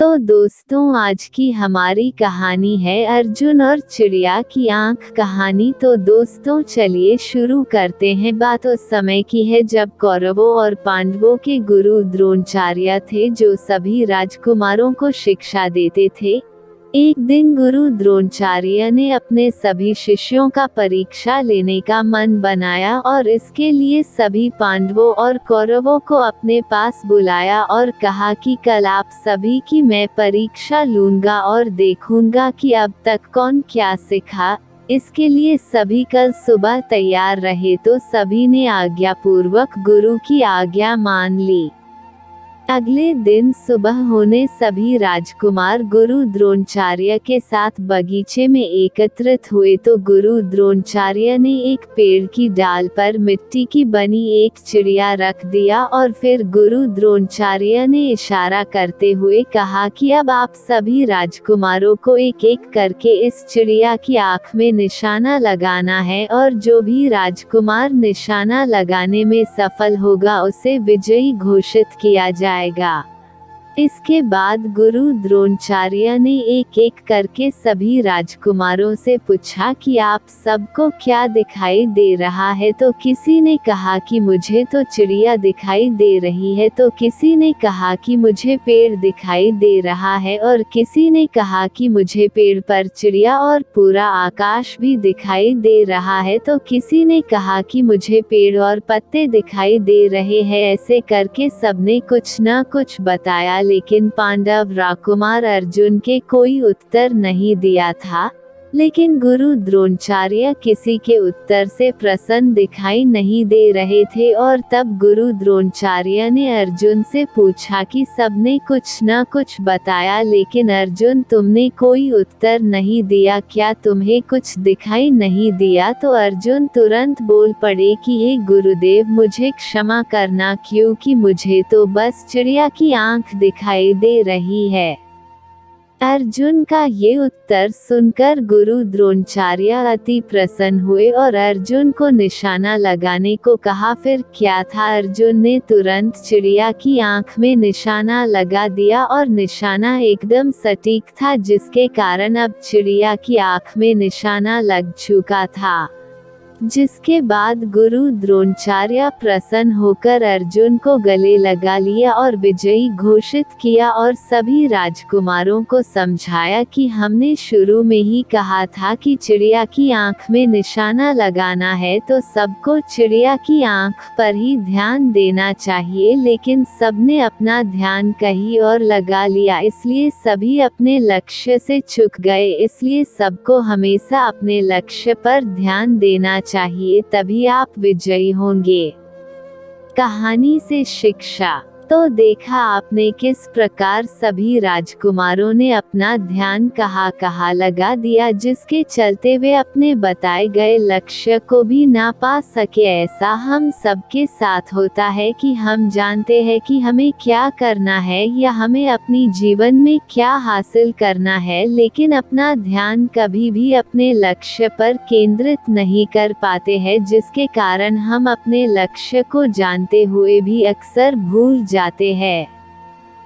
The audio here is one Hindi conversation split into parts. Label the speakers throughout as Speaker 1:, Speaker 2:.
Speaker 1: तो दोस्तों, आज की हमारी कहानी है अर्जुन और चिड़िया की आंख कहानी। तो दोस्तों, चलिए शुरू करते हैं। बात उस समय की है जब कौरवों और पांडवों के गुरु द्रोणाचार्य थे, जो सभी राजकुमारों को शिक्षा देते थे। एक दिन गुरु द्रोणाचार्य ने अपने सभी शिष्यों का परीक्षा लेने का मन बनाया और इसके लिए सभी पांडवों और कौरवों को अपने पास बुलाया और कहा कि कल आप सभी की मैं परीक्षा लूंगा और देखूंगा कि अब तक कौन क्या सीखा। इसके लिए सभी कल सुबह तैयार रहे। तो सभी ने आज्ञापूर्वक गुरु की आज्ञा मान ली। अगले दिन सुबह होने सभी राजकुमार गुरु द्रोणाचार्य के साथ बगीचे में एकत्रित हुए। तो गुरु द्रोणाचार्य ने एक पेड़ की डाल पर मिट्टी की बनी एक चिड़िया रख दिया और फिर गुरु द्रोणाचार्य ने इशारा करते हुए कहा कि अब आप सभी राजकुमारों को एक एक करके इस चिड़िया की आँख में निशाना लगाना है और जो भी राजकुमार निशाना लगाने में सफल होगा उसे विजयी घोषित किया जाएगा। इसके बाद गुरु द्रोणाचार्य ने एक एक करके सभी राजकुमारों से पूछा कि आप सबको क्या दिखाई दे रहा है। तो किसी ने कहा कि मुझे तो चिड़िया दिखाई दे रही है, तो किसी ने कहा कि मुझे पेड़ दिखाई दे रहा है और किसी ने कहा कि मुझे पेड़ पर चिड़िया और पूरा आकाश भी दिखाई दे रहा है, तो किसी ने कहा कि मुझे पेड़ और पत्ते दिखाई दे रहे हैं। ऐसे करके सबने कुछ न कुछ बताया, लेकिन पांडव राजकुमार अर्जुन के कोई उत्तर नहीं दिया था। लेकिन गुरु द्रोणाचार्य किसी के उत्तर से प्रसन्न दिखाई नहीं दे रहे थे और तब गुरु द्रोणाचार्य ने अर्जुन से पूछा कि सबने कुछ न कुछ बताया, लेकिन अर्जुन तुमने कोई उत्तर नहीं दिया, क्या तुम्हें कुछ दिखाई नहीं दिया? तो अर्जुन तुरंत बोल पड़े कि हे गुरुदेव, मुझे क्षमा करना, क्योंकि मुझे तो बस चिड़िया की आंख दिखाई दे रही है। अर्जुन का ये उत्तर सुनकर गुरु द्रोणाचार्य अति प्रसन्न हुए और अर्जुन को निशाना लगाने को कहा। फिर क्या था, अर्जुन ने तुरंत चिड़िया की आंख में निशाना लगा दिया और निशाना एकदम सटीक था, जिसके कारण अब चिड़िया की आंख में निशाना लग चुका था। जिसके बाद गुरु द्रोणाचार्य प्रसन्न होकर अर्जुन को गले लगा लिया और विजयी घोषित किया और सभी राजकुमारों को समझाया कि हमने शुरू में ही कहा था कि चिड़िया की आंख में निशाना लगाना है, तो सबको चिड़िया की आंख पर ही ध्यान देना चाहिए। लेकिन सबने अपना ध्यान कहीं और लगा लिया, इसलिए सभी अपने लक्ष्य से चूक गए। इसलिए सबको हमेशा अपने लक्ष्य पर ध्यान देना चाहिए, तभी आप विजयी होंगे। कहानी से शिक्षा। तो देखा आपने किस प्रकार सभी राजकुमारों ने अपना ध्यान कहाँ लगा दिया, जिसके चलते वे अपने बताए गए लक्ष्य को भी ना पा सके। ऐसा हम सबके साथ होता है कि हम जानते हैं कि हमें क्या करना है या हमें अपनी जीवन में क्या हासिल करना है, लेकिन अपना ध्यान कभी भी अपने लक्ष्य पर केंद्रित नहीं कर पाते हैं, जिसके कारण हम अपने लक्ष्य को जानते हुए भी अक्सर भूल जाते हैं।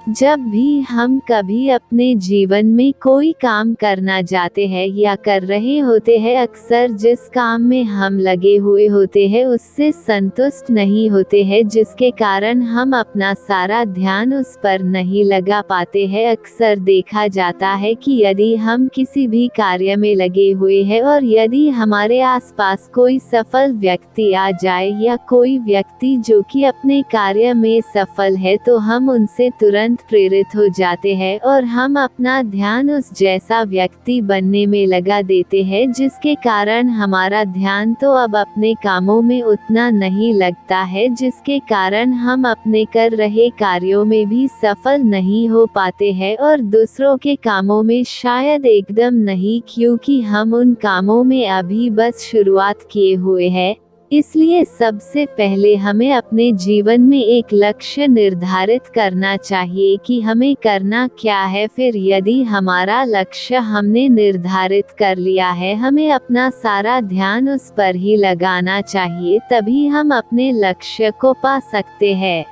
Speaker 1: जब भी हम कभी अपने जीवन में कोई काम करना चाहते हैं या कर रहे होते हैं, अक्सर जिस काम में हम लगे हुए होते हैं उससे संतुष्ट नहीं होते हैं, जिसके कारण हम अपना सारा ध्यान उस पर नहीं लगा पाते हैं। अक्सर देखा जाता है कि यदि हम किसी भी कार्य में लगे हुए हैं और यदि हमारे आसपास कोई सफल व्यक्ति आ जाए या कोई व्यक्ति जो कि अपने कार्य में सफल है, तो हम उनसे तुरंत प्रेरित हो जाते हैं और हम अपना ध्यान उस जैसा व्यक्ति बनने में लगा देते हैं, जिसके कारण हमारा ध्यान तो अब अपने कामों में उतना नहीं लगता है, जिसके कारण हम अपने कर रहे कार्यों में भी सफल नहीं हो पाते हैं और दूसरों के कामों में शायद एकदम नहीं, क्योंकि हम उन कामों में अभी बस शुरुआत किए हुए हैं। इसलिए सबसे पहले हमें अपने जीवन में एक लक्ष्य निर्धारित करना चाहिए कि हमें करना क्या है। फिर यदि हमारा लक्ष्य हमने निर्धारित कर लिया है, हमें अपना सारा ध्यान उस पर ही लगाना चाहिए, तभी हम अपने लक्ष्य को पा सकते हैं।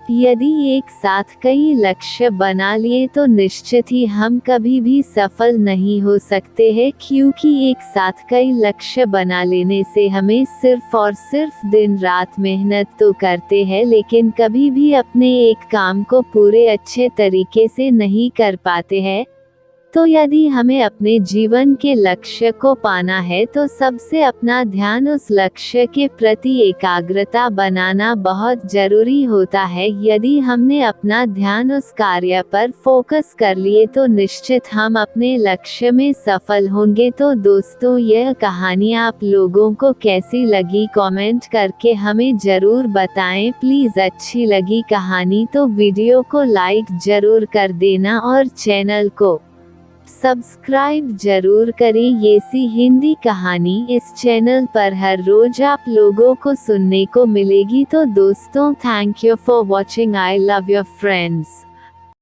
Speaker 1: यदि एक साथ कई लक्ष्य बना लिए तो निश्चित ही हम कभी भी सफल नहीं हो सकते हैं, क्योंकि एक साथ कई लक्ष्य बना लेने से हमें सिर्फ और सिर्फ दिन रात मेहनत तो करते हैं, लेकिन कभी भी अपने एक काम को पूरे अच्छे तरीके से नहीं कर पाते हैं। तो यदि हमें अपने जीवन के लक्ष्य को पाना है तो सबसे अपना ध्यान उस लक्ष्य के प्रति एकाग्रता बनाना बहुत जरूरी होता है। यदि हमने अपना ध्यान उस कार्य पर फोकस कर लिए तो निश्चित हम अपने लक्ष्य में सफल होंगे। तो दोस्तों, यह कहानी आप लोगों को कैसी लगी कमेंट करके हमें जरूर बताएं। प्लीज़ अच्छी लगी कहानी तो वीडियो को लाइक जरूर कर देना और चैनल को सब्सक्राइब जरूर करें। ये सी हिंदी कहानी इस चैनल पर हर रोज आप लोगों को सुनने को मिलेगी। तो दोस्तों, thank you for watching. I love your friends.